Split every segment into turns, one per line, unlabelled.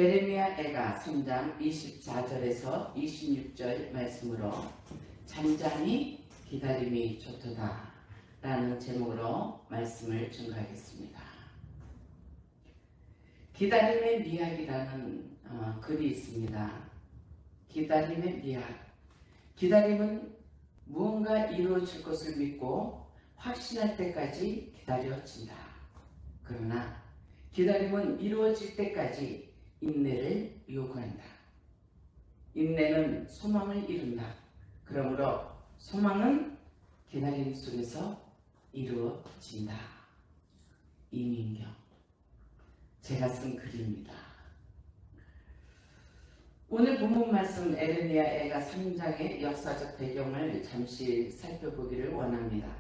에레미야 애가 3장 24절에서 26절 말씀으로 잠잠히 기다림이 좋도다 라는 제목으로 말씀을 증거하겠습니다. 기다림의 미학이라는 글이 있습니다. 기다림의 미학. 기다림은 무언가 이루어질 것을 믿고 확신할 때까지 기다려진다. 그러나 기다림은 이루어질 때까지 인내를 요구한다. 인내는 소망을 이룬다. 그러므로 소망은 기다림 속에서 이루어진다. 이민경. 제가 쓴 글입니다. 오늘 본문 말씀 에레미야 애가 3장의 역사적 배경을 잠시 살펴보기를 원합니다.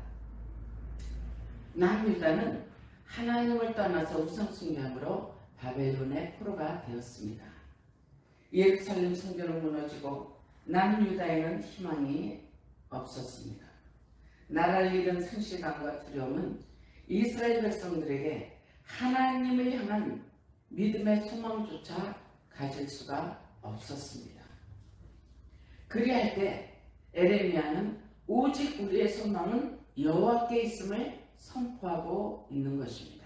남유다는 하나님을 떠나서 우상숭배함으로 바벨론의 포로가 되었습니다. 예루살렘 성전은 무너지고 남유다에는 희망이 없었습니다. 나라를 잃은 상실감과 두려움은 이스라엘 백성들에게 하나님을 향한 믿음의 소망조차 가질 수가 없었습니다. 그리할 때 에레미야는 오직 우리의 소망은 여호와께 있음을 선포하고 있는 것입니다.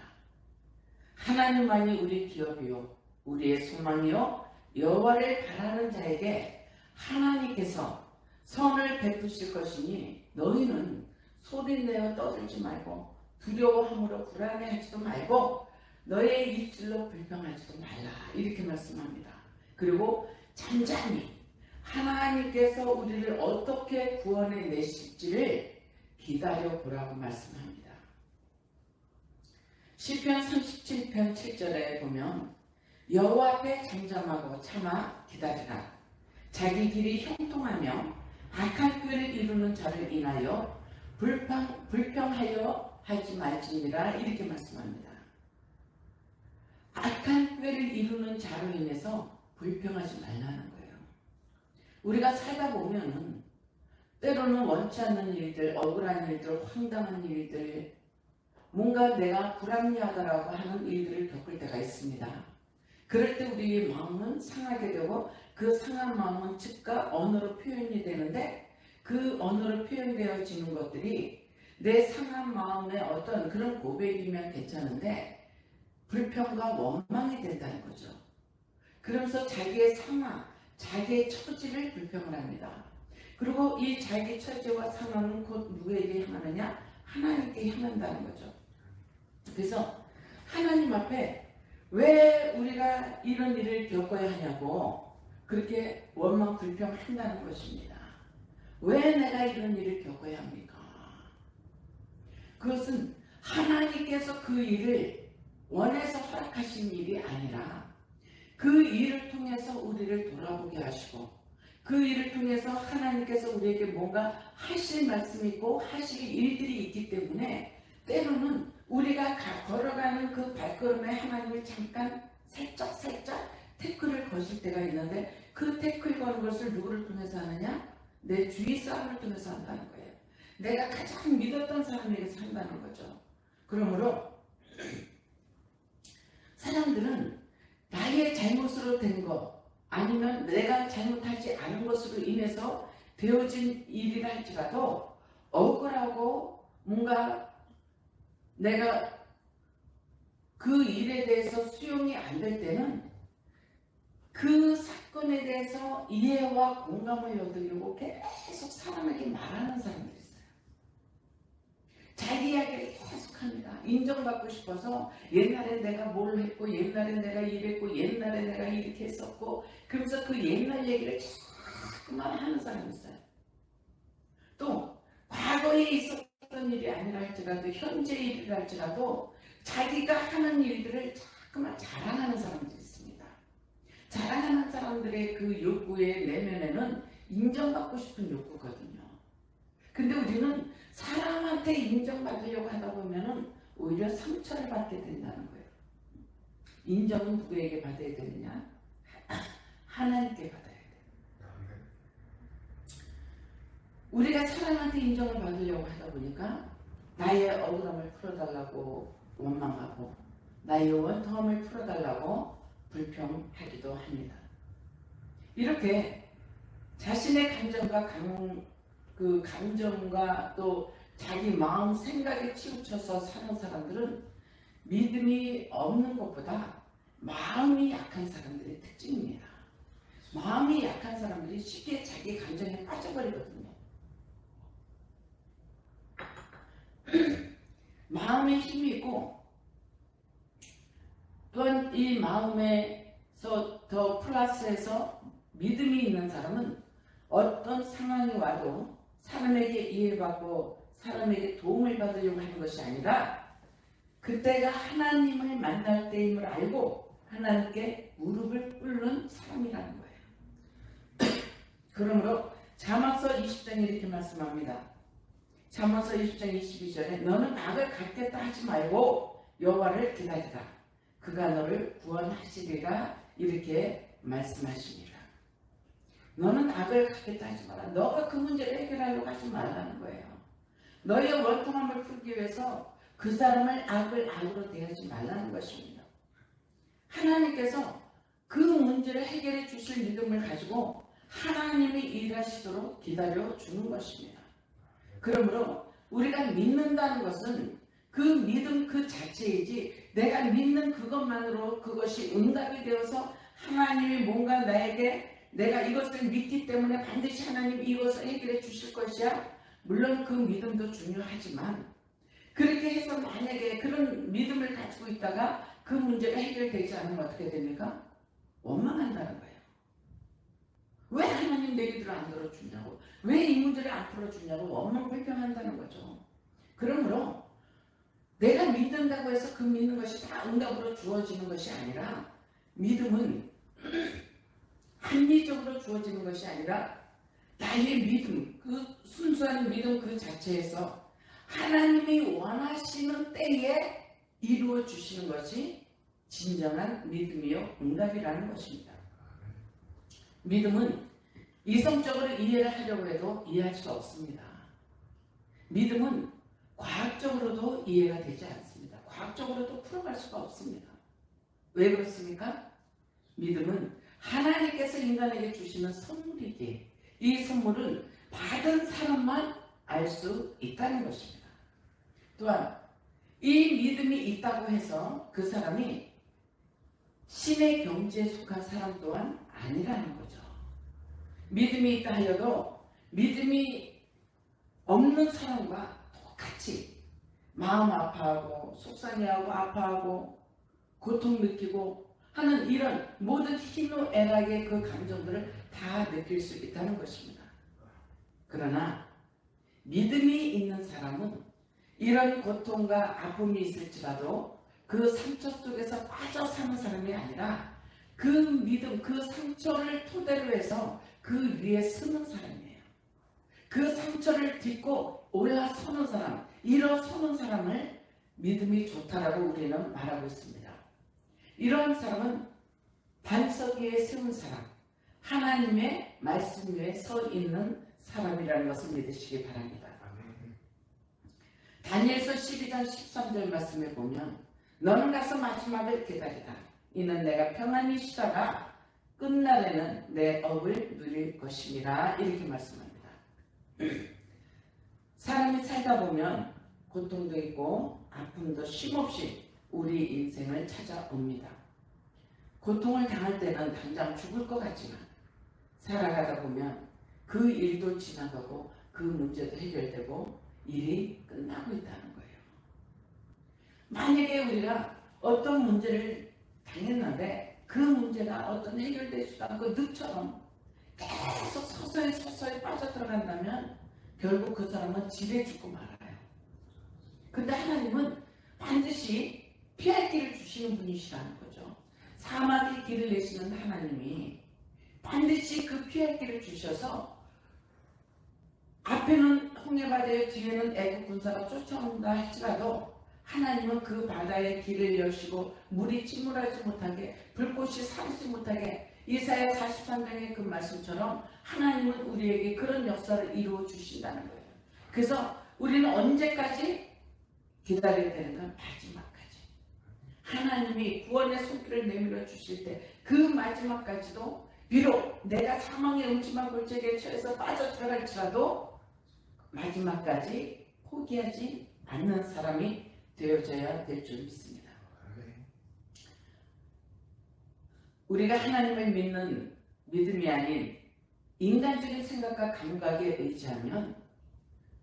하나님만이 우리 기업이요 우리의 소망이요 여호와를 바라는 자에게 하나님께서 선을 베푸실 것이니 너희는 소리내어 떠들지 말고 두려워함으로 불안해하지도 말고 너의 입술로 불평하지도 말라 이렇게 말씀합니다. 그리고 잠잠히 하나님께서 우리를 어떻게 구원해 내실지를 기다려 보라고 말씀합니다. 시편 37편 7절에 보면 여호와 앞에 잠잠하고 참아 기다리라. 자기 길이 형통하며 악한 꾀를 이루는 자를 인하여 불평하여 하지 말지니라 이렇게 말씀합니다. 악한 꾀를 이루는 자로 인해서 불평하지 말라는 거예요. 우리가 살다 보면은 때로는 원치 않는 일들, 억울한 일들, 황당한 일들, 뭔가 내가 불합리하다라고 하는 일들을 겪을 때가 있습니다. 그럴 때 우리의 마음은 상하게 되고 그 상한 마음은 즉각 언어로 표현이 되는데 그 언어로 표현되어지는 것들이 내 상한 마음의 어떤 그런 고백이면 괜찮은데 불평과 원망이 된다는 거죠. 그러면서 자기의 상황, 자기의 처지를 불평을 합니다. 그리고 이 자기 처지와 상황은 곧 누구에게 향하느냐? 하나님께 향한다는 거죠. 그래서 하나님 앞에 왜 우리가 이런 일을 겪어야 하냐고 그렇게 원망 불평한다는 것입니다. 왜 내가 이런 일을 겪어야 합니까? 그것은 하나님께서 그 일을 원해서 허락하신 일이 아니라 그 일을 통해서 우리를 돌아보게 하시고 그 일을 통해서 하나님께서 우리에게 뭔가 하실 말씀이 있고 하실 일들이 있기 때문에 때로는 우리가 걸어가는 그 발걸음에 하나님이 잠깐 살짝 태클을 거실 때가 있는데 그 태클 거는 것을 누구를 통해서 하느냐? 내 주위 사람을 통해서 한다는 거예요. 내가 가장 믿었던 사람에게서 한다는 거죠. 그러므로 사람들은 나의 잘못으로 된 것 아니면 내가 잘못하지 않은 것으로 인해서 되어진 일이라 할지라도 억울하고 뭔가 내가 그 일에 대해서 수용이 안 될 때는 그 사건에 대해서 이해와 공감을 얻으려고 계속 사람에게 말하는 사람들이 있어요. 자기 이야기를 계속합니다. 인정받고 싶어서 옛날에 내가 뭘 했고 옛날에 내가 이랬고 옛날에 내가 이렇게 했었고 그러면서 그 옛날 얘기를 자꾸만 하는 사람이 있어요. 또 과거에 있었던 일이 아니라 할지라도 현재 일이라 할지라도 자기가 하는 일들을 자꾸만 자랑하는 사람들이 있습니다. 자랑하는 사람들의 그 욕구의 내면에는 인정받고 싶은 욕구거든요. 근데 우리는 사람한테 인정받으려고 하다 보면은 오히려 상처를 받게 된다는 거예요. 인정은 누구에게 받아야 되느냐? 하나님께 받아야 돼요. 우리가 사람한테 인정을 받으려고 하다 보니까 나의 억울함을 풀어달라고 원망하고 나의 원통함을 풀어달라고 불평하기도 합니다. 이렇게 자신의 그 감정과 또 자기 마음 생각에 치우쳐서 사는 사람들은 믿음이 없는 것보다 마음이 약한 사람들의 특징입니다. 마음이 약한 사람들이 쉽게 자기 감정에 빠져버리거든요. 마음에 힘이 있고 또한 이 마음에서 더 플러스해서 믿음이 있는 사람은 어떤 상황이 와도 사람에게 이해받고 사람에게 도움을 받으려고 하는 것이 아니라 그때가 하나님을 만날 때임을 알고 하나님께 무릎을 꿇는 사람이라는 거예요. 그러므로 자막서 20장에 이렇게 말씀합니다. 자막서 20장 22절에 너는 악을 갖겠다 하지 말고 여호와를 기다리라. 그가 너를 구원하시리라 이렇게 말씀하십니다. 너는 악을 갖겠다 하지 마라. 너가 그 문제를 해결하려고 하지 말라는 거예요. 너의 원통함을 풀기 위해서 그 사람을 악으로 대하지 말라는 것입니다. 하나님께서 그 문제를 해결해 주실 믿음을 가지고 하나님이 일하시도록 기다려 주는 것입니다. 그러므로 우리가 믿는다는 것은 그 믿음 그 자체이지 내가 믿는 그것만으로 그것이 응답이 되어서 하나님이 뭔가 나에게 내가 이것을 믿기 때문에 반드시 하나님이 이것을 해결해 주실 것이야. 물론 그 믿음도 중요하지만 그렇게 해서 만약에 그런 믿음을 가지고 있다가 그 문제가 해결되지 않으면 어떻게 됩니까? 원망한다는 거예요. 왜 하나님 내 기도를 안 들어주냐고, 왜 이 문제를 안 풀어주냐고 원망 불평한다는 거죠. 그러므로 내가 믿는다고 해서 그 믿는 것이 다 응답으로 주어지는 것이 아니라 믿음은 합리적으로 주어지는 것이 아니라 나의 믿음, 그 순수한 믿음 그 자체에서 하나님이 원하시는 때에 이루어 주시는 것이 진정한 믿음이요 응답이라는 것입니다. 믿음은 이성적으로 이해를 하려고 해도 이해할 수 없습니다. 믿음은 과학적으로도 이해가 되지 않습니다. 과학적으로도 풀어갈 수가 없습니다. 왜 그렇습니까? 믿음은 하나님께서 인간에게 주시는 선물이기에 이 선물은 받은 사람만 알 수 있다는 것입니다. 또한 이 믿음이 있다고 해서 그 사람이 신의 경지에 속한 사람 또한 아니라는 거죠. 믿음이 있다 하여도 믿음이 없는 사람과 똑같이 마음 아파하고 속상해하고 아파하고 고통 느끼고 하는 이런 모든 희노애락의 그 감정들을 다 느낄 수 있다는 것입니다. 그러나 믿음이 있는 사람은 이런 고통과 아픔이 있을지라도 그 상처 속에서 빠져 사는 사람이 아니라 그 믿음, 그 상처를 토대로 해서 그 위에 서는 사람이에요. 그 상처를 딛고 올라서는 사람, 일어서는 사람을 믿음이 좋다라고 우리는 말하고 있습니다. 이런 사람은 반석 위에 세운 사람, 하나님의 말씀 위에 서 있는 사람이라는 것을 믿으시기 바랍니다. 다니엘서 12장 13절 말씀에 보면 너는 가서 마지막을 기다리라. 이는 내가 평안히 쉬다가 끝날에는 내 업을 누릴 것입니다. 이렇게 말씀합니다. 사람이 살다 보면 고통도 있고 아픔도 쉼없이 우리 인생을 찾아옵니다. 고통을 당할 때는 당장 죽을 것 같지만 살아가다 보면 그 일도 지나가고 그 문제도 해결되고 일이 끝나고 있다는 거예요. 만약에 우리가 어떤 문제를 당했는데 그 문제가 어떤 해결되지도 않고 늪처럼 계속 서서히 빠져들어간다면 결국 그 사람은 지레 죽고 말아요. 근데 하나님은 반드시 피할 길을 주시는 분이시라는 거죠. 사막의 길을 내시는 하나님이 반드시 그 피할 길을 주셔서 앞에는 홍해바다에 뒤에는 애국 군사가 쫓아온다 할지라도 하나님은 그 바다의 길을 여시고 물이 침몰하지 못하게 불꽃이 사르지 못하게 이사야 43장의 그 말씀처럼 하나님은 우리에게 그런 역사를 이루어 주신다는 거예요. 그래서 우리는 언제까지 기다려야 되는가? 마지막까지. 하나님이 구원의 손길을 내밀어 주실 때 그 마지막까지도 비록 내가 사망의 음침한 골짜기에 처해서 빠져 들어갈지라도 마지막까지 포기하지 않는 사람이 되어져야 될 줄 믿습니다. 우리가 하나님을 믿는 믿음이 아닌 인간적인 생각과 감각에 의지하면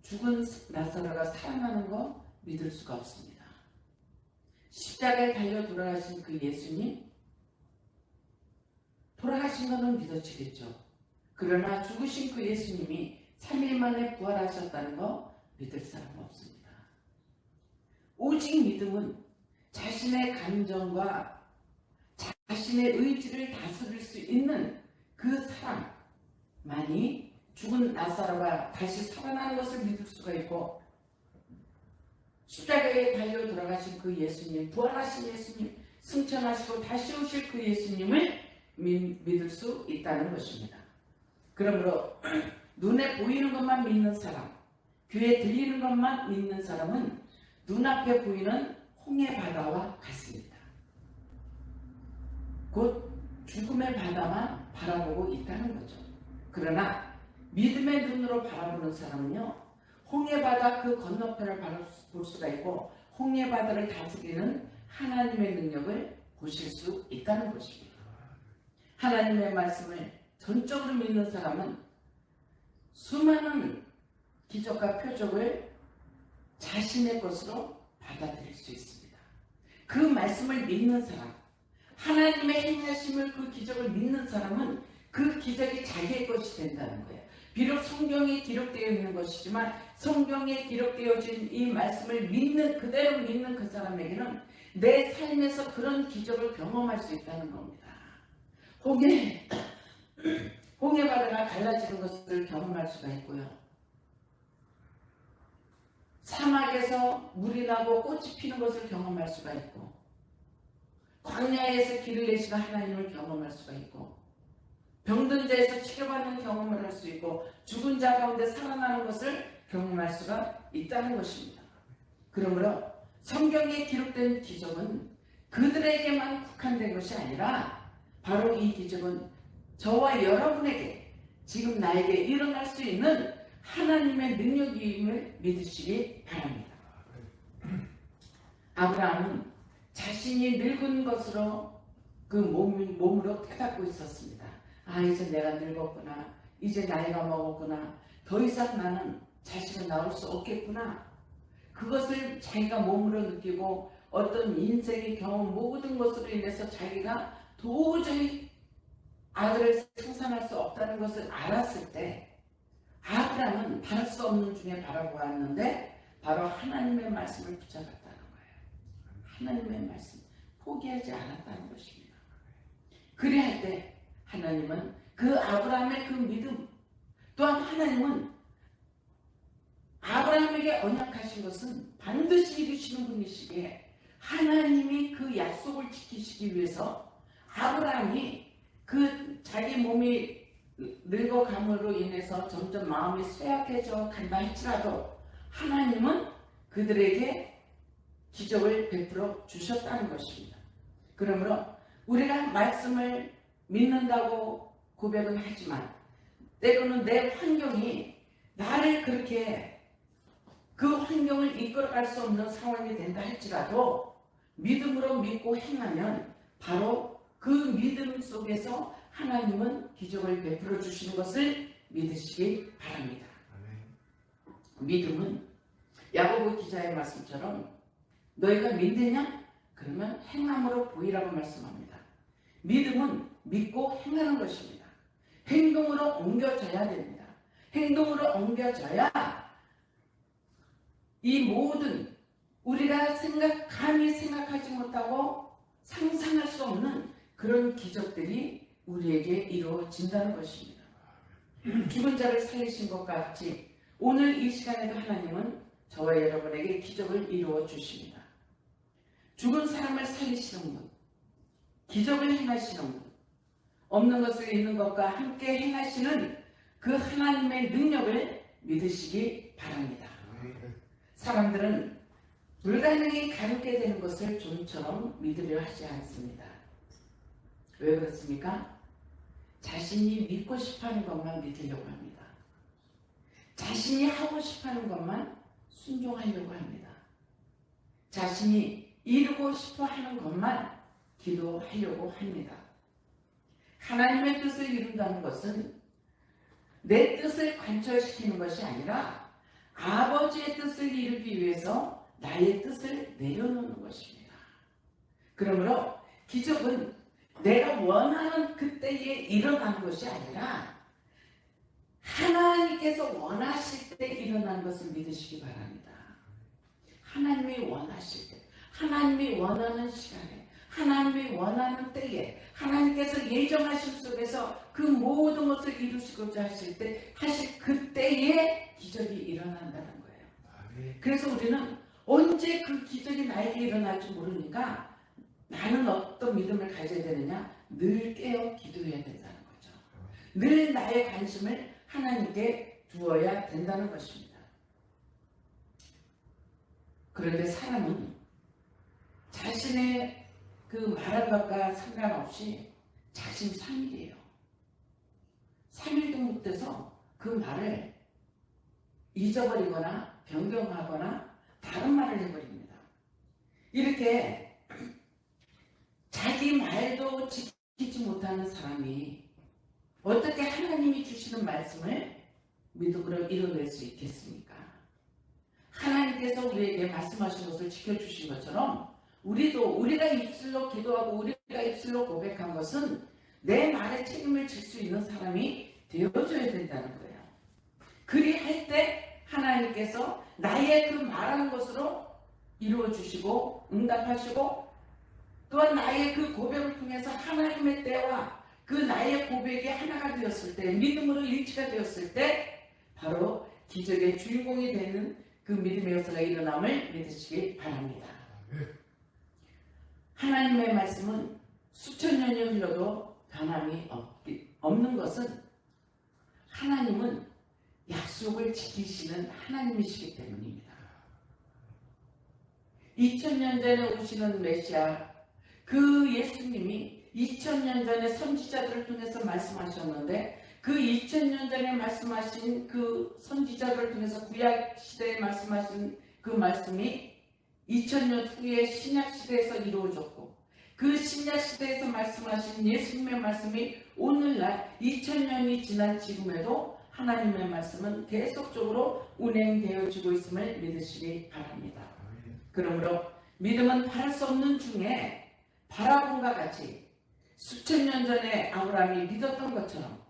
죽은 나사로가 살아나는 거 믿을 수가 없습니다. 십자가에 달려 돌아가신 그 예수님, 돌아가신 거는 믿어지겠죠. 그러나 죽으신 그 예수님이 3일 만에 부활하셨다는 거 믿을 사람은 없습니다. 오직 믿음은 자신의 감정과 자신의 의지를 다스릴 수 있는 그 사람만이 죽은 나사로가 다시 살아나는 것을 믿을 수가 있고, 십자가에 달려 돌아가신 그 예수님, 부활하신 예수님, 승천하시고 다시 오실 그 예수님을 믿을 수 있다는 것입니다. 그러므로 눈에 보이는 것만 믿는 사람, 귀에 들리는 것만 믿는 사람은 눈앞에 보이는 홍해 바다와 같습니다. 곧 죽음의 바다만 바라보고 있다는 거죠. 그러나 믿음의 눈으로 바라보는 사람은요, 홍해 바다 그 건너편을 바라볼 수가 있고 홍해 바다를 다스리는 하나님의 능력을 보실 수 있다는 것입니다. 하나님의 말씀을 전적으로 믿는 사람은 수많은 기적과 표적을 자신의 것으로 받아들일 수 있습니다. 그 말씀을 믿는 사람, 하나님의 행하심을, 그 기적을 믿는 사람은 그 기적이 자기의 것이 된다는 거예요. 비록 성경에 기록되어 있는 것이지만 성경에 기록되어진 이 말씀을 믿는, 그대로 믿는 그 사람에게는 내 삶에서 그런 기적을 경험할 수 있다는 겁니다. 홍해 바다가 갈라지는 것을 경험할 수가 있고요. 사막에서 물이 나고 꽃이 피는 것을 경험할 수가 있고, 광야에서 길을 내시는 하나님을 경험할 수가 있고, 병든 자에서 치료받는 경험을 할 수 있고, 죽은 자 가운데 살아나는 것을 경험할 수가 있다는 것입니다. 그러므로 성경에 기록된 기적은 그들에게만 국한된 것이 아니라 바로 이 기적은 저와 여러분에게, 지금 나에게 일어날 수 있는 하나님의 능력임을 믿으시기 바랍니다. 아브라함은 자신이 늙은 것으로 그 몸으로 깨닫고 있었습니다. 아, 이제 내가 늙었구나, 이제 나이가 먹었구나, 더 이상 나는 자식을 낳을 수 없겠구나. 그것을 자기가 몸으로 느끼고 어떤 인생의 경험 모든 것으로 인해서 자기가 도저히 아들을 생산할 수 없다는 것을 알았을 때 아브라함은 바랄 수 없는 중에 바라보았는데 바로 하나님의 말씀을 붙잡았다는 거예요. 하나님의 말씀, 포기하지 않았다는 것입니다. 그리할 때 하나님은 그 아브라함의 그 믿음, 또한 하나님은 아브라함에게 언약하신 것은 반드시 이루시는 분이시기에 하나님이 그 약속을 지키시기 위해서 아브라함이 그 자기 몸이 늙어감으로 인해서 점점 마음이 쇠약해져 간다 할지라도 하나님은 그들에게 기적을 베풀어 주셨다는 것입니다. 그러므로 우리가 말씀을 믿는다고 고백은 하지만 때로는 내 환경이 나를 그렇게 그 환경을 이끌어갈 수 없는 상황이 된다 할지라도 믿음으로 믿고 행하면 바로 그 믿음 속에서 하나님은 기적을 베풀어 주시는 것을 믿으시기 바랍니다. 믿음은 야고보 기자의 말씀처럼 너희가 믿느냐? 그러면 행함으로 보이라고 말씀합니다. 믿음은 믿고 행하는 것입니다. 행동으로 옮겨져야 됩니다. 행동으로 옮겨져야 이 모든 우리가 감히 생각하지 못하고 상상할 수 없는 그런 기적들이 우리에게 이루어진다는 것입니다. 죽은 자를 살리신 것 같이 오늘 이 시간에도 하나님은 저와 여러분에게 기적을 이루어 주십니다. 죽은 사람을 살리시는 분, 기적을 행하시는 분, 없는 것을 있는 것과 함께 행하시는 그 하나님의 능력을 믿으시기 바랍니다. 사람들은 불가능이 가능게 되는 것을 좀처럼 믿으려 하지 않습니다. 왜 그렇습니까? 자신이 믿고 싶어하는 것만 믿으려고 합니다. 자신이 하고 싶어하는 것만 순종하려고 합니다. 자신이 이루고 싶어하는 것만 기도하려고 합니다. 하나님의 뜻을 이룬다는 것은 내 뜻을 관철시키는 것이 아니라 아버지의 뜻을 이루기 위해서 나의 뜻을 내려놓는 것입니다. 그러므로 기적은 내가 원하는 그때에 일어나는 것이 아니라 하나님께서 원하실 때 일어나는 것을 믿으시기 바랍니다. 하나님이 원하실 때, 하나님이 원하는 시간에, 하나님이 원하는 때에, 하나님께서 예정하신 속에서 그 모든 것을 이루시고자 하실 때, 하실 그때에 기적이 일어난다는 거예요. 그래서 우리는 언제 그 기적이 나에게 일어날지 모르니까 나는 어떤 믿음을 가져야 되느냐? 늘 깨어 기도해야 된다는 거죠. 늘 나의 관심을 하나님께 두어야 된다는 것입니다. 그런데 사람은 자신의 그 말한 것과 상관없이 자신 3일이에요. 3일도 못 돼서 그 말을 잊어버리거나 변경하거나 다른 말을 해버립니다. 이렇게 자기 말도 지키지 못하는 사람이 어떻게 하나님이 주시는 말씀을 믿음으로 이뤄낼 수 있겠습니까? 하나님께서 우리에게 말씀하신 것을 지켜주신 것처럼 우리가 입술로 기도하고 우리가 입술로 고백한 것은 내 말에 책임을 질 수 있는 사람이 되어줘야 된다는 거예요. 그리할 때 하나님께서 나의 그 말하는 것으로 이루어주시고 응답하시고 또한 나의 그 고백을 통해서 하나님의 때와 그 나의 고백이 하나가 되었을 때, 믿음으로 일치가 되었을 때 바로 기적의 주인공이 되는 그 믿음의 역사가 일어남을 믿으시기 바랍니다. 하나님의 말씀은 수천 년이 흘러도 변함이 없는 것은 하나님은 약속을 지키시는 하나님이시기 때문입니다. 2000년 전에 오시는 메시아 그 예수님이 2000년 전에 선지자들을 통해서 말씀하셨는데 그 2000년 전에 말씀하신 그 선지자들을 통해서 구약 시대에 말씀하신 그 말씀이 2000년 후에 신약 시대에서 이루어졌고 그 신약 시대에서 말씀하신 예수님의 말씀이 오늘날 2000년이 지난 지금에도 하나님의 말씀은 계속적으로 운행되어지고 있음을 믿으시기 바랍니다. 그러므로 믿음은 바랄 수 없는 중에 바라본과 같이 수천 년 전에 아브라함이 믿었던 것처럼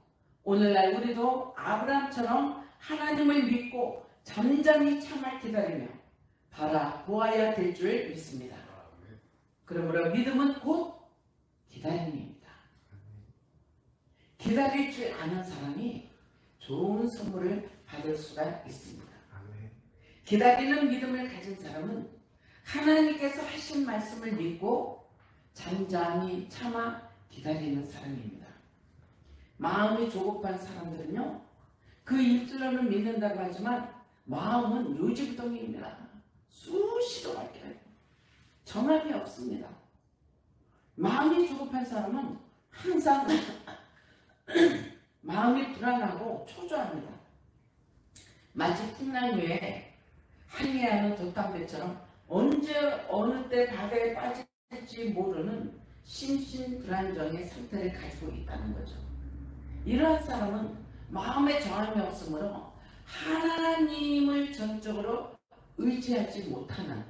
오늘날 우리도 아브라함처럼 하나님을 믿고 잠잠히 참아 기다리며 바라보아야 될 줄 믿습니다. 그러므로 믿음은 곧 기다림입니다. 기다릴 줄 아는 사람이 좋은 선물을 받을 수가 있습니다. 기다리는 믿음을 가진 사람은 하나님께서 하신 말씀을 믿고 잠잠히 참아 기다리는 사람입니다. 마음이 조급한 사람들은요, 그 입술로는 믿는다고 하지만 마음은 요지부동입니다. 수시로 바뀌어요. 정함이 없습니다. 마음이 조급한 사람은 항상 마음이 불안하고 초조합니다. 마치 풍랑위에 항해하는 돛담배처럼 언제 어느 때 바다에 빠질지 모르는 심신불안정의 상태를 가지고 있다는 거죠. 이러한 사람은 마음에 정함이 없으므로 하나님을 전적으로 의지하지 못하는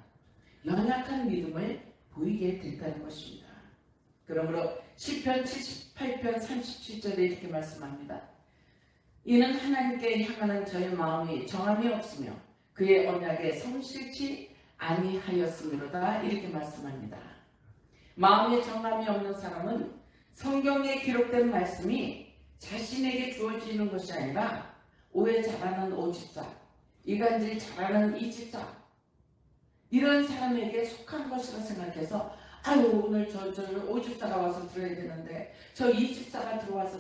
연약한 믿음을 보이게 된다는 것입니다. 그러므로 시편 78편 37절에 이렇게 말씀합니다. 이는 하나님께 향하는 저의 마음이 정함이 없으며 그의 언약에 성실치 아니하였음이로다. 이렇게 말씀합니다. 마음에 정함이 없는 사람은 성경에 기록된 말씀이 자신에게 주어지는 것이 아니라 오해 잘하는 오집사, 이간질 잘하는 이집사, 이런 사람에게 속한 것이라 생각해서 아유 오늘 저 오집사가 와서 들어야 되는데 저 이집사가 들어와서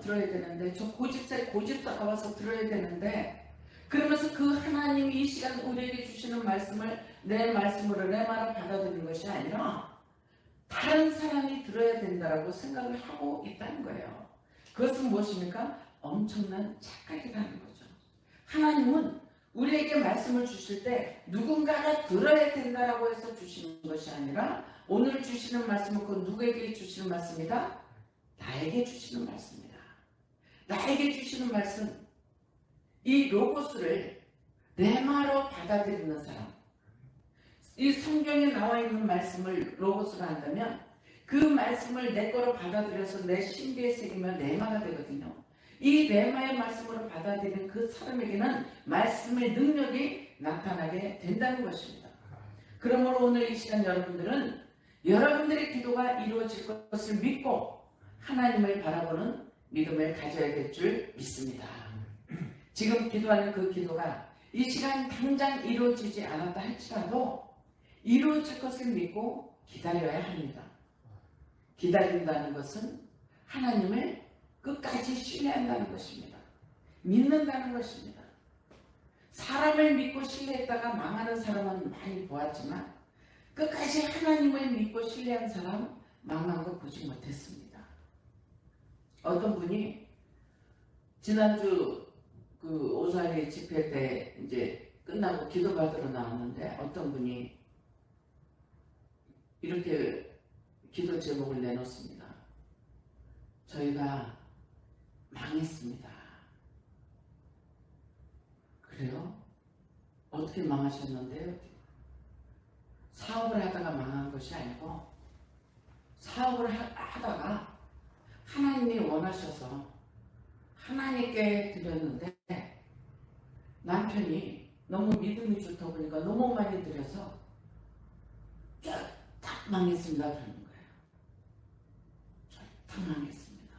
들어야 되는데 저 고집사가 와서 들어야 되는데 그러면서 그 하나님이 이 시간 우리에게 주시는 말씀을 내 말씀으로 레마로 받아들이는 것이 아니라 다른 사람이 들어야 된다라고 생각을 하고 있다는 거예요. 그것은 무엇입니까? 엄청난 착각이라는 거죠. 하나님은 우리에게 말씀을 주실 때 누군가가 들어야 된다라고 해서 주시는 것이 아니라 오늘 주시는 말씀은 그 누구에게 주시는 말씀이다? 나에게 주시는 말씀이다. 나에게 주시는 말씀, 이 로고스를 레마로 받아들이는 사람, 이 성경에 나와 있는 말씀을 로고스로 한다면 그 말씀을 내 거로 받아들여서 내 신비에 새기면 레마가 되거든요. 이 레마의 말씀으로 받아들이는 그 사람에게는 말씀의 능력이 나타나게 된다는 것입니다. 그러므로 오늘 이 시간 여러분들은 여러분들의 기도가 이루어질 것을 믿고 하나님을 바라보는 믿음을 가져야 될 줄 믿습니다. 지금 기도하는 그 기도가 이 시간 당장 이루어지지 않았다 할지라도 이루어질 것을 믿고 기다려야 합니다. 기다린다는 것은 하나님을 끝까지 신뢰한다는 것입니다. 믿는다는 것입니다. 사람을 믿고 신뢰했다가 망하는 사람은 많이 보았지만 끝까지 하나님을 믿고 신뢰한 사람 망한 거 보지 못했습니다. 어떤 분이 지난주 그 오사리 집회 때 이제 끝나고 기도받으러 나왔는데 어떤 분이 이렇게 기도 제목을 내놓습니다. 저희가 망했습니다. 그래요? 어떻게 망하셨는데요? 사업을 하다가 망한 것이 아니고 사업을 하다가 하나님이 원하셔서 하나님께 드렸는데 남편이 너무 믿음이 좋다 보니까 너무 많이 드려서 쫙 망했습니다 그러는 거예요. 쫙 망했습니다.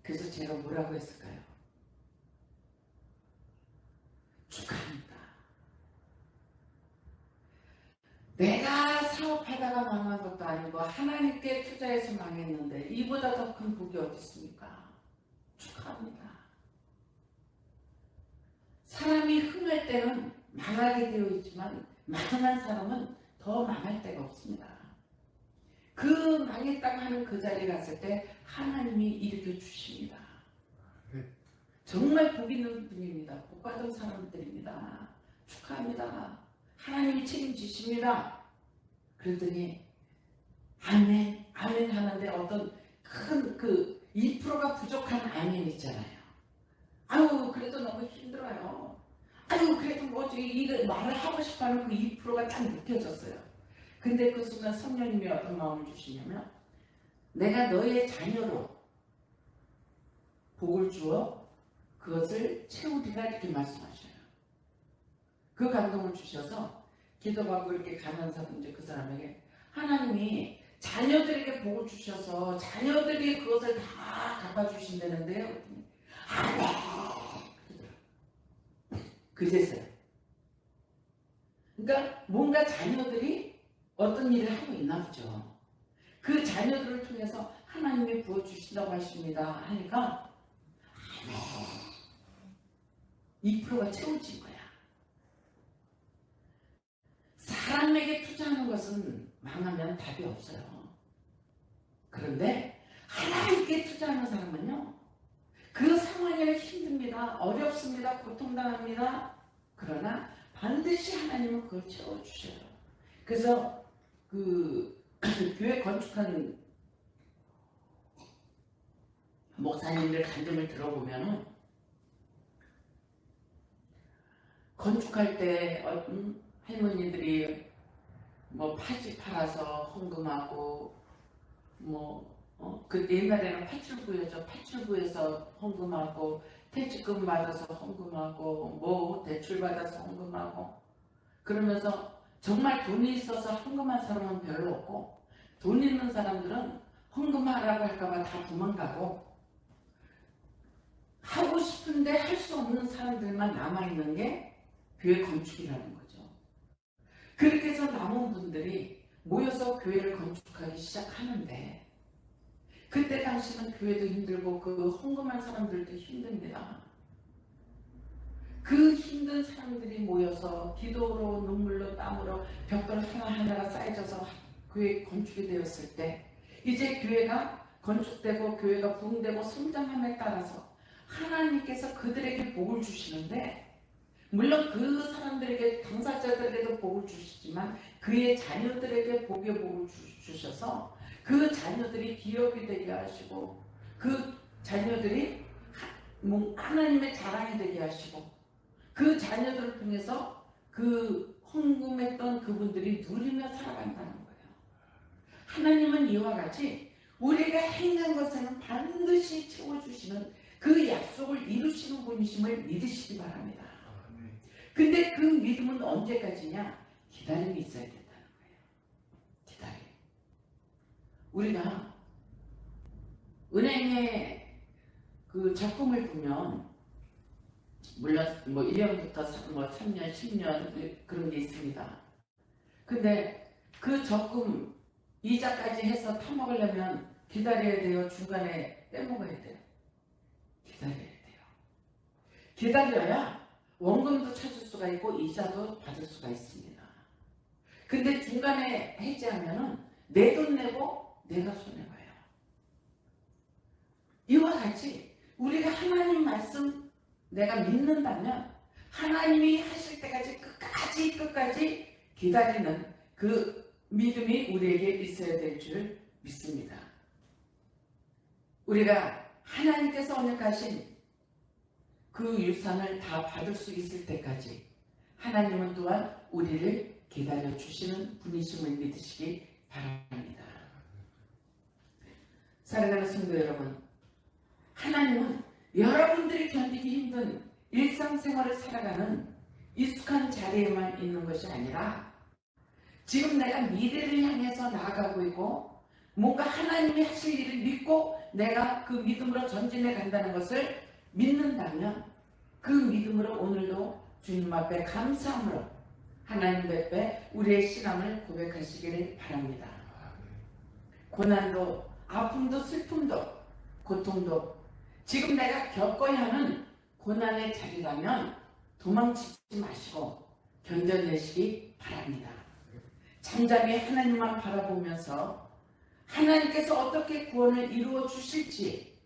그래서 제가 뭐라고 했을까요? 축하합니다. 내가 사업하다가 망한 것도 아니고 하나님께 투자해서 망했는데 이보다 더 큰 복이 어디 있습니까? 축하합니다. 사람이 흥할 때는 망하게 되어 있지만 망한 사람은 더 망할 데가 없습니다. 그 망했다고 하는 그 자리에 갔을 때 하나님이 일으켜 주십니다. 정말 복 있는 분입니다. 복 받은 사람들입니다. 축하합니다. 하나님이 책임지십니다. 그랬더니 아멘, 아멘 하는데 어떤 큰 그 2%가 부족한 아멘 있잖아요. 아유 그래도 너무 힘들어요. 아유 그래도 뭐지 이거 말을 하고 싶어하는 그 2%가 딱 느껴졌어요. 근데 그 순간 성령님이 어떤 마음을 주시냐면 내가 너의 자녀로 복을 주어 그것을 채우리라 이렇게 말씀하셔요. 그 감동을 주셔서 기도하고 이렇게 가면서 이제 그 사람에게 하나님이 자녀들에게 복을 주셔서 자녀들이 그것을 다 갚아주신다는데요. 그제서요. 그러니까 뭔가 자녀들이 어떤 일을 하고 있나 보죠. 그 자녀들을 통해서 하나님이 부어주신다고 하십니다 하니까 2%가 채워진 거야. 사람에게 투자하는 것은 망하면 답이 없어요. 그런데 하나님께 투자하는 사람은요. 그 상황에는 힘듭니다. 어렵습니다. 고통당합니다. 그러나 반드시 하나님은 그걸 채워주셔요. 그래서 그 교회 건축한 목사님들 간증을 들어보면은 건축할 때 할머니들이 뭐 파지 팔아서 헌금하고 그 옛날에는 파출부였죠. 파출부에서 헌금하고 퇴직금 받아서 헌금하고 뭐 대출 받아서 헌금하고 그러면서 정말 돈이 있어서 헌금한 사람은 별로 없고 돈 있는 사람들은 헌금하라고 할까봐 다 도망가고 하고 싶은데 할 수 없는 사람들만 남아있는 게 교회 건축이라는 거죠. 그렇게 해서 남은 분들이 모여서 교회를 건축하기 시작하는데 그때 당시는 교회도 힘들고 그 헌금한 사람들도 힘듭니다. 그 힘든 사람들이 모여서 기도로 눈물로 땀으로 벽돌 하나하나가 쌓여져서 교회 건축이 되었을 때 이제 교회가 건축되고 교회가 부흥되고 성장함에 따라서 하나님께서 그들에게 복을 주시는데, 물론 그 사람들에게 당사자들에게도 복을 주시지만 그의 자녀들에게 복을 주셔서 그 자녀들이 기업이 되게 하시고 그 자녀들이 하나님의 자랑이 되게 하시고 그 자녀들을 통해서 그 헌금했던 그분들이 누리며 살아간다는 거예요. 하나님은 이와 같이 우리가 행한 것에는 반드시 채워주시는 그 약속을 이루시는 분이심을 믿으시기 바랍니다. 근데 그 믿음은 언제까지냐? 기다림이 있어야 된다는 거예요. 기다림. 우리가 은행에 그 적금을 보면 물론 뭐 1년부터 3년, 10년 그런 게 있습니다. 근데 그 적금 이자까지 해서 타먹으려면 기다려야 돼요? 중간에 빼먹어야 돼요? 기다려야 돼요. 기다려야 원금도 찾을 수가 있고 이자도 받을 수가 있습니다. 근데 중간에 해지하면은 내 돈 내고 내가 손해봐요. 이와 같이 우리가 하나님 말씀 내가 믿는다면 하나님이 하실 때까지 끝까지 기다리는 그 믿음이 우리에게 있어야 될 줄 믿습니다. 우리가 하나님께서 언약하신 그 유산을 다 받을 수 있을 때까지 하나님은 또한 우리를 기다려 주시는 분이심을 믿으시기 바랍니다. 사랑하는 성도 여러분, 하나님은 여러분들이 견디기 힘든 일상생활을 살아가는 익숙한 자리에만 있는 것이 아니라 지금 내가 미래를 향해서 나아가고 있고 뭔가 하나님이 하실 일을 믿고 내가 그 믿음으로 전진해 간다는 것을 믿는다면 그 믿음으로 오늘도 주님 앞에 감사함으로 하나님 앞에 우리의 신앙을 고백하시기를 바랍니다. 고난도 아픔도 슬픔도 고통도 지금 내가 겪어야 하는 고난의 자리라면 도망치지 마시고 견뎌내시기 바랍니다. 잠잠히 하나님만 바라보면서 하나님께서 어떻게 구원을 이루어 주실지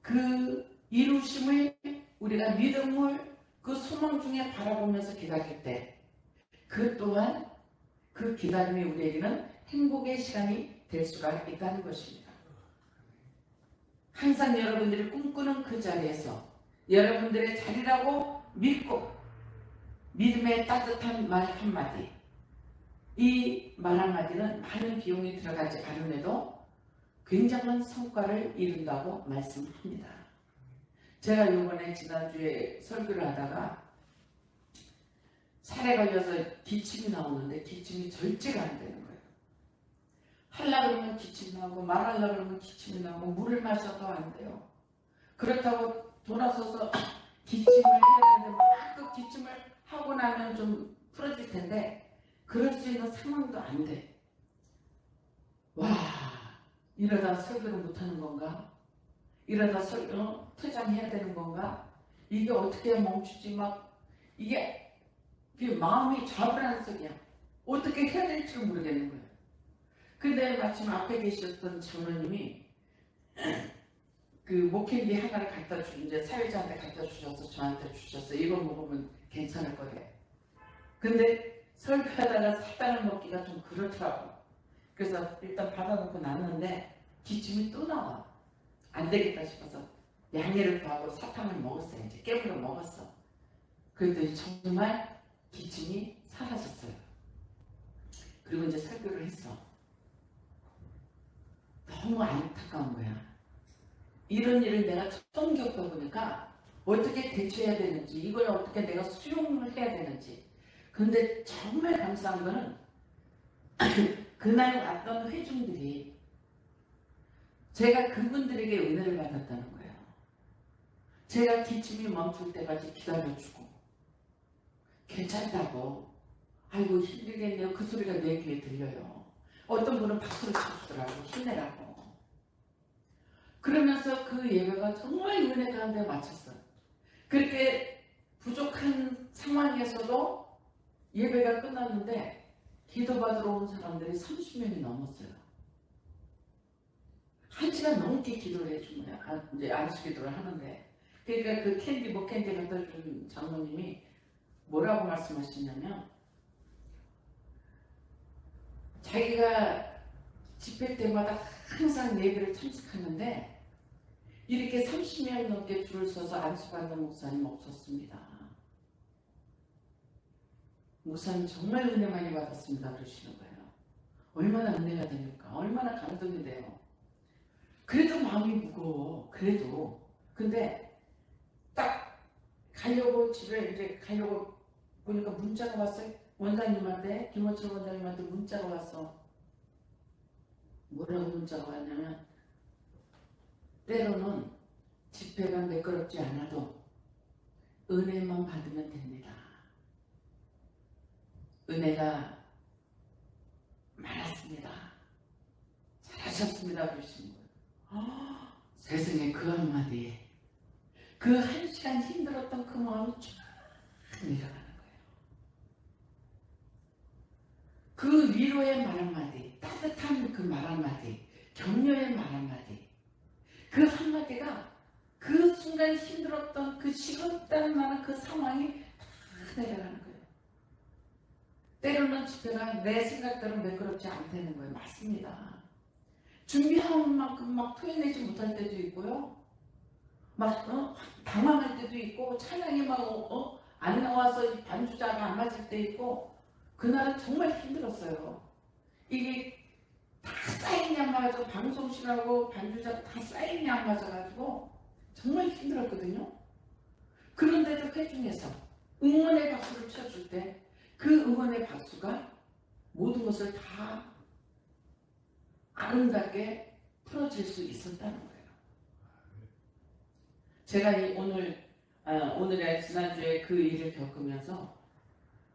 그 이루심을 우리가 믿음을 그 소망 중에 바라보면서 기다릴 때 그 또한 그 기다림이 우리에게는 행복의 시간이 될 수가 있다는 것입니다. 항상 여러분들이 꿈꾸는 그 자리에서 여러분들의 자리라고 믿고 믿음의 따뜻한 말 한마디, 이 말 한마디는 많은 비용이 들어가지 않음에도 굉장한 성과를 이룬다고 말씀합니다. 제가 이번에 지난주에 설교를 하다가 살에 걸려서 기침이 나오는데 기침이 절제가 안 되는 거예요. 하려고 그러면 기침이 나오고 말하려고 그러면 기침이 나오고 물을 마셔도 안 돼요. 그렇다고 돌아서서 기침을 해야 되는데 막 기침을 하고 나면 좀 풀어질 텐데 그럴 수 있는 상황도 안 돼. 와, 이러다 설교를 못하는 건가? 이러다 퇴장해야 되는 건가? 이게 어떻게 멈추지? 막 이게 마음이 좌불안석이야. 어떻게 해야 될지 모르겠는 거예요. 근데 마침 앞에 계셨던 장로님이 그 목캔디 하나를 갖다 이제 사회자한테 갖다 주셔서 저한테 주셨어요. 이거 먹으면 괜찮을 거예요. 근데 설교하다가 사탕을 먹기가 좀 그렇더라고. 그래서 일단 받아놓고 놨는데 기침이 또 나와. 안 되겠다 싶어서 양해를 구하고 사탕을 먹었어요. 이제 깨물어 먹었어. 그랬더니 정말 기침이 사라졌어요. 그리고 이제 설교를 했어. 너무 안타까운 거야. 이런 일을 내가 처음 겪어보니까 어떻게 대처해야 되는지, 이걸 어떻게 내가 수용을 해야 되는지. 근데 정말 감사한 거는 그날 왔던 회중들이 제가 그분들에게 은혜를 받았다는 거예요. 제가 기침이 멈출 때까지 기다려주고 괜찮다고, 아이고 힘들겠네요, 그 소리가 내 귀에 들려요. 어떤 분은 박수를 쳐주더라고, 힘내라고. 그러면서 그 예배가 정말 은혜 가운데 마쳤어요. 그렇게 부족한 상황에서도 예배가 끝났는데 기도받으러 온 사람들이 30명이 넘었어요. 1시간 넘게 기도를 해준 거예요. 이제 안수 기도를 하는데. 그러니까 그 캔디, 목캔디 갖다 준 장로님이 뭐라고 말씀하시냐면, 자기가 집회 때마다 항상 예배를 참석하는데 이렇게 30명 넘게 줄을 서서 안수받는 목사님 없었습니다. 목사님 정말 은혜 많이 받았습니다 그러시는 거예요. 얼마나 은혜가 됩니까? 얼마나 감동이 돼요. 그래도 마음이 무거워. 그래도. 근데 딱 가려고, 집에 이제 가려고 보니까 문자가 왔어요. 원장님한테, 김원철 원장님한테 문자가 왔어. 뭐라고 문자가 왔냐면, 때로는 집회가 매끄럽지 않아도 은혜만 받으면 됩니다. 은혜가 많았습니다. 잘하셨습니다 그러시는 거예요. 세상에 그 한마디에 그 1시간 힘들었던 그 마음이 쫙 내려가는 거예요. 그 위로의 말 한마디, 따뜻한 그 말 한마디, 격려의 말 한마디, 그 한마디가 그 순간 힘들었던 그 식었다는 만한 그 상황이 다 내려가는 거예요. 때로는 집회가 내 생각대로 매끄럽지 않다는 거예요. 맞습니다. 준비한 만큼 막 토해내지 못할 때도 있고요. 막 당황할 때도 있고, 찬양이 막 안 나와서 반주자가 안 맞을 때 있고, 그날은 정말 힘들었어요. 이게 다 사인이 안 맞아서 방송실하고 반주자 다 사인이 안 맞아가지고 정말 힘들었거든요. 그런데도 회중에서 응원의 박수를 쳐줄 때 그 응원의 박수가 모든 것을 다 아름답게 풀어질 수 있었다는 거예요. 제가 오늘의 지난주에 그 일을 겪으면서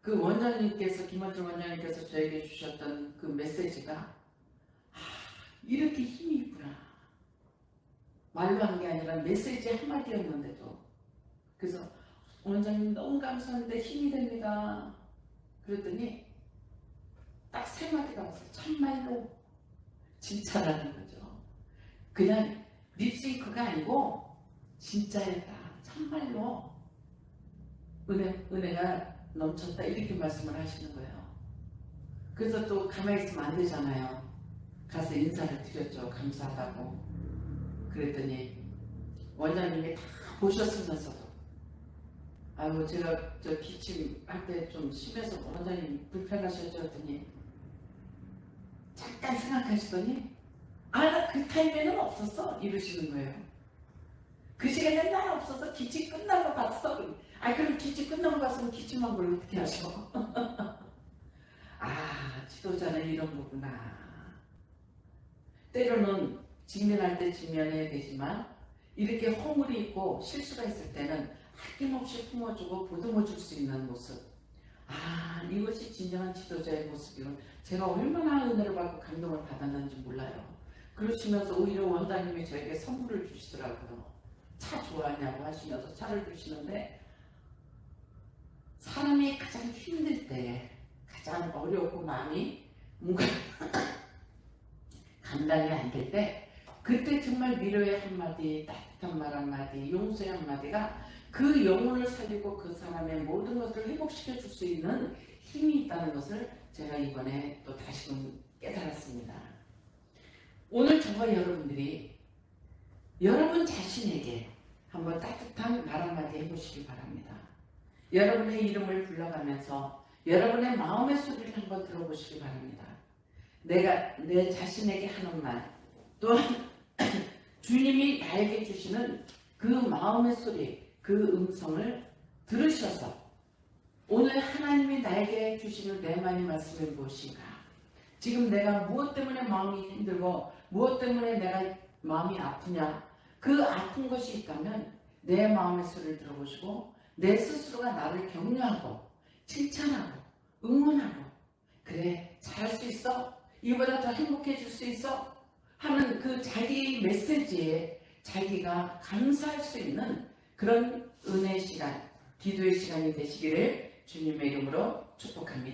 그 원장님께서, 김원철 원장님께서 저에게 주셨던 그 메시지가 이렇게 힘이 있구나. 말로 한 게 아니라 메시지 한마디였는데도. 그래서 원장님 너무 감사한데 힘이 됩니다. 그랬더니 딱 3마디가 왔어요. 참말로 진짜라는 거죠. 그냥 립싱크가 아니고 진짜였다. 참말로 은혜가 넘쳤다. 이렇게 말씀을 하시는 거예요. 그래서 또 가만히 있으면 안 되잖아요. 가서 인사를 드렸죠. 감사하다고. 그랬더니 원장님이 다 보셨으면서도, 아이고 제가 저 기침할 때 좀 심해서 원장님 불편하셨죠 했더니 잠깐 생각하시더니 나 그 타임에는 없었어 이러시는 거예요. 그 시간에 난 없어서 기침 끝난 거 봤어. 그럼 기침 끝난 거 봤으면 기침한 걸 어떻게 하셔? 지도자는 이런 거구나. 때로는 직면할 때 직면해야 되지만 이렇게 허물이 있고 실수가 있을 때는 아낌없이 품어주고 보듬어줄 수 있는 모습. 이것이 진정한 지도자의 모습이고, 제가 얼마나 은혜를 받고 감동을 받았는지 몰라요. 그러시면서 오히려 원장님이 저에게 선물을 주시더라고요. 차 좋아하냐고 하시면서 차를 주시는데, 사람이 가장 힘들 때, 가장 어렵고 마음이 뭔가 감당이 안 될 때, 그때 정말 위로의 한마디, 따뜻한 말 한마디, 용서의 한마디가 그 영혼을 살리고 그 사람의 모든 것을 회복시켜 줄 수 있는 힘이 있다는 것을 제가 이번에 또 다시금 깨달았습니다. 오늘 저와 여러분들이 여러분 자신에게 한번 따뜻한 말 한마디 해보시기 바랍니다. 여러분의 이름을 불러가면서 여러분의 마음의 소리를 한번 들어보시기 바랍니다. 내가 내 자신에게 하는 말, 또한 주님이 나에게 주시는 그 마음의 소리, 그 음성을 들으셔서 오늘 하나님이 나에게 주시는 내만의 말씀이 무엇인가? 지금 내가 무엇 때문에 마음이 힘들고 무엇 때문에 내가 마음이 아프냐? 그 아픈 것이 있다면 내 마음의 소리를 들어보시고 내 스스로가 나를 격려하고 칭찬하고 응원하고, 그래 잘할 수 있어? 이보다 더 행복해질 수 있어? 하는 그 자기 메시지에 자기가 감사할 수 있는 그런 은혜의 시간, 기도의 시간이 되시기를 주님의 이름으로 축복합니다.